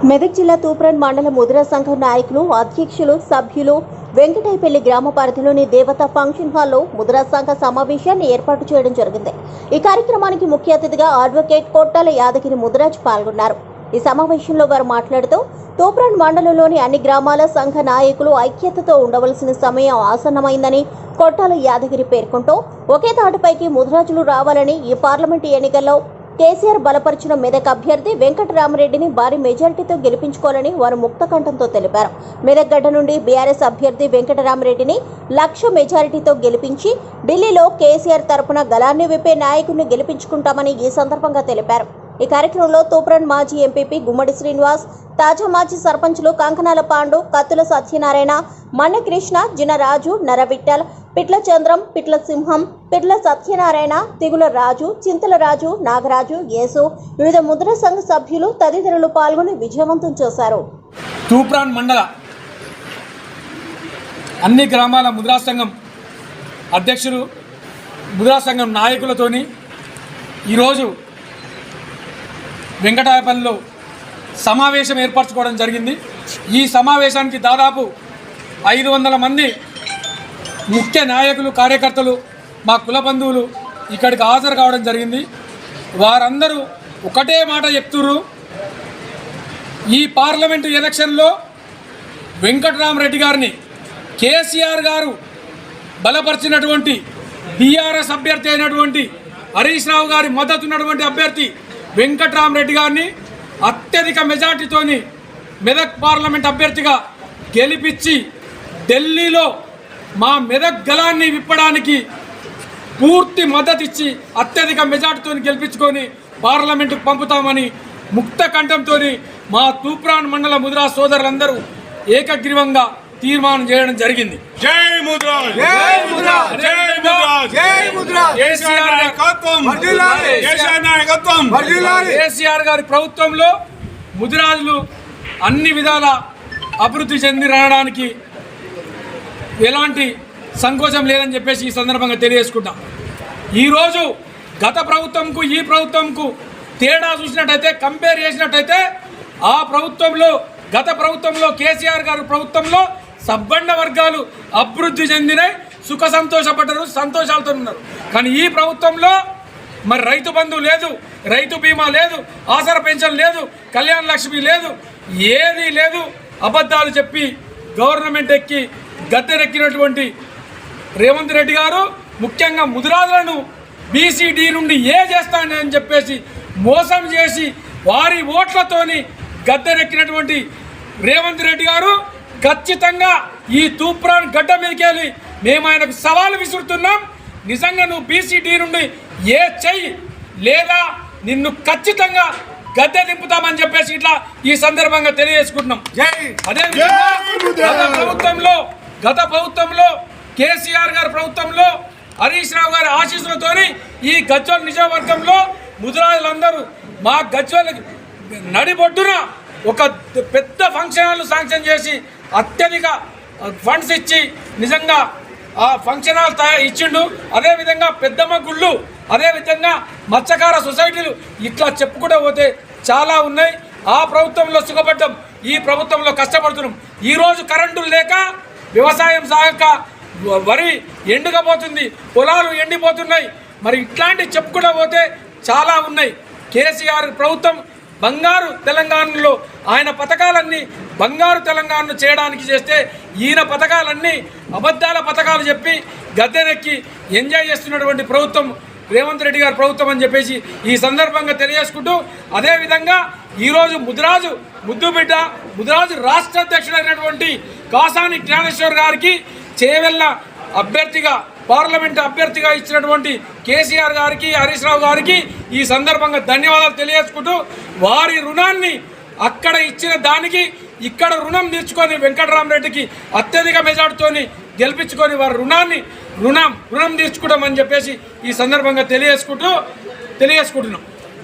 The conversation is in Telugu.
మెదక్ జిల్లా తూప్రాన్ మండల ముద్రా సంఘం నాయకులు, అధ్యక్షులు, సభ్యులు వెంకటైపల్లి గ్రామ పరిధిలోని దేవత ఫంక్షన్ హాల్లో ముద్రా సంఘ సమావేశాన్ని ఏర్పాటు చేయడం జరిగింది. ఈ కార్యక్రమానికి ముఖ్య అతిథిగా అడ్వకేట్ కొట్టాల యాదగిరి ముదిరాజ్ పాల్గొన్నారు. ఈ సమావేశంలో వారు మాట్లాడుతూ తూప్రాన్ మండలంలోని అన్ని గ్రామాల సంఘ నాయకులు ఐక్యతతో ఉండవలసిన సమయం ఆసన్నమైందని కొట్టాల యాదగిరి పేర్కొంటూ ఒకే తాటిపైకి ముదిరాజులు రావాలని ఈ పార్లమెంటు ఎన్నికల్లో కేసీఆర్ బలపరిచిన మెదక్ అభ్యర్థి వెంకటరామరెడ్డిని భారీ మెజారిటీతో గెలిపించుకోవాలని వారు ముక్తకంఠంతో తెలిపారు. మెదక్ గడ్డ నుండి బీఆర్ఎస్ అభ్యర్థి వెంకటరామరెడ్డిని 1,00,000 మెజారిటీతో గెలిపించి ఢిల్లీలో కేసీఆర్ తరపున గలాన్ని విప్పే నాయకుడిని గెలిపించుకుంటామని ఈ సందర్భంగా తెలిపారు. ఈ కార్యక్రమంలో తూప్రాన్ మాజీ ఎంపీపీ గుమ్మడి శ్రీనివాస్, తాజా మాజీ సర్పంచులు కంకనాల పాండు, కత్తుల సత్యనారాయణ, మన్నకృష్ణ, జినరాజు, నరవిట్టల్, పిట్ల చంద్రం, పిట్ల సింహం, పిట్ల సత్యనారాయణ, తిగుల రాజు, చింతల రాజు, నాగరాజు, యేసు, వివిధ ముద్రా సంఘ సభ్యులు తదితరులు పాల్గొని విజయవంతం చేశారు. తూప్రాన్ మండల అన్ని గ్రామాల ముద్రా సంఘం అధ్యక్షులు, ముద్రా సంఘం నాయకులతోని ఈరోజు వెంకటాయపల్లిలో సమావేశం ఏర్పరచుకోవడం జరిగింది. ఈ సమావేశానికి దాదాపు 500 మంది ముఖ్య నాయకులు, కార్యకర్తలు, మా కుల బంధువులు ఇక్కడికి హాజరు కావడం జరిగింది. వారందరూ ఒకటే మాట చెప్తున్నారు, ఈ పార్లమెంటు ఎలక్షన్లో వెంకటరామరెడ్డి గారిని కేసీఆర్ గారు బలపరిచినటువంటి బీఆర్ఎస్ అభ్యర్థి అయినటువంటి హరీష్ రావు గారి మద్దతు ఉన్నటువంటి అభ్యర్థి వెంకటరామరెడ్డి గారిని అత్యధిక మెజార్టీతోని మెదక్ పార్లమెంట్ అభ్యర్థిగా గెలిపించి ఢిల్లీలో మా మెదక్ గలాన్ని విప్పడానికి పూర్తి మద్దతు ఇచ్చి అత్యధిక మెజార్టీతో గెలిపించుకొని పార్లమెంటుకు పంపుతామని ముక్త కంఠంతో మా తూప్రాన్ మండల ముద్రా సోదరులందరూ ఏకగ్రీవంగా తీర్మానం చేయడం జరిగింది. జై ముద్రా, జై ముద్రా, జై ముద్రా, జై ముద్రా. కేసీఆర్ గారి ప్రభుత్వంలో ముదిరాజులు అన్ని విధాల అభివృద్ధి చెంది రావడానికి ఎలాంటి సంకోచం లేదని చెప్పేసి ఈ సందర్భంగా తెలియజేసుకుంటాం. ఈరోజు గత ప్రభుత్వంకు ఈ ప్రభుత్వంకు తేడా చూసినట్టయితే, కంపేర్ చేసినట్టయితే ఆ ప్రభుత్వంలో, గత ప్రభుత్వంలో కేసీఆర్ గారి ప్రభుత్వంలో సబ్బండ వర్గాలు అభివృద్ధి చెందినాయి, సుఖ సంతోషపడ్డారు, సంతోషాలతో ఉన్నారు. కానీ ఈ ప్రభుత్వంలో మరి రైతు బంధు లేదు, రైతు బీమా లేదు, ఆసరా పెన్షన్ లేదు, కళ్యాణ లక్ష్మి లేదు, ఏదీ లేదు. అబద్ధాలు చెప్పి గవర్నమెంట్ ఎక్కి గద్దెనెక్కినటువంటి రేవంత్ రెడ్డి గారు ముఖ్యంగా ముదిరాజులను బీసీడీ నుండి చేస్తానని చెప్పేసి మోసం చేసి వారి ఓట్లతోని గద్దెనెక్కినటువంటి రేవంత్ రెడ్డి గారు ఖచ్చితంగా ఈ తూప్రాన్ గడ్డ మీదకి వెళ్ళి మేము ఆయనకు సవాలు విసురుతున్నాం. నిజంగా నువ్వు బీసీడీ నుండి చెయ్యి, లేదా నిన్ను ఖచ్చితంగా గద్దె దింపుతామని చెప్పేసి ఇట్లా ఈ సందర్భంగా తెలియజేసుకుంటున్నాం. అదే గత ప్రభుత్వంలో కేసీఆర్ గారి ప్రభుత్వంలో హరీష్ రావు గారి ఆశీస్సులతోని ఈ గజ్వేల్ నియోజకవర్గంలో ముదిరాజులందరూ మా గజ్వేల్ నడిబొడ్డున ఒక పెద్ద ఫంక్షన్ హాల్ శాంక్షన్ చేసి అత్యధిక ఫండ్స్ ఇచ్చి నిజంగా ఆ ఫంక్షన్ హాల్ ఇచ్చిండు. అదేవిధంగా పెద్దమ్మ గుళ్ళు, అదేవిధంగా మత్స్యకార సొసైటీలు, ఇట్లా చెప్పుకుంటూ పోతే చాలా ఉన్నాయి. ఆ ప్రభుత్వంలో సుఖపడ్డాం, ఈ ప్రభుత్వంలో కష్టపడుతున్నాం. ఈరోజు కరెంటు లేక వ్యవసాయం సాగక వరి ఎండుకపోతుంది, పొలాలు ఎండిపోతున్నాయి. మరి ఇట్లాంటి చెప్పుకుంటూ పోతే చాలా ఉన్నాయి. కేసీఆర్ ప్రభుత్వం బంగారు తెలంగాణలో ఆయన పథకాలన్నీ బంగారు తెలంగాణను చేయడానికి చేస్తే ఈయన పథకాలన్నీ అబద్ధాల పథకాలు చెప్పి గద్దెనెక్కి ఎంజాయ్ చేస్తున్నటువంటి ప్రభుత్వం రేవంత్ రెడ్డి గారి ప్రభుత్వం అని చెప్పేసి ఈ సందర్భంగా తెలియజేసుకుంటూ, అదేవిధంగా ఈరోజు ముద్దుబిడ్డ ముదిరాజు రాష్ట్ర అధ్యక్షుడైనటువంటి కాసాని జ్ఞానేశ్వర్ గారికి చేవెళ్ళ అభ్యర్థిగా, పార్లమెంటు అభ్యర్థిగా ఇచ్చినటువంటి కేసీఆర్ గారికి, హరీష్ రావు గారికి ఈ సందర్భంగా ధన్యవాదాలు తెలియజేసుకుంటూ, వారి రుణాన్ని అక్కడ ఇచ్చిన దానికి ఇక్కడ రుణం తీర్చుకొని వెంకటరామరెడ్డికి అత్యధిక మెజార్టీతోని గెలిపించుకొని వారి రుణం తీర్చుకోవడం అని చెప్పేసి ఈ సందర్భంగా తెలియజేసుకుంటున్నాం.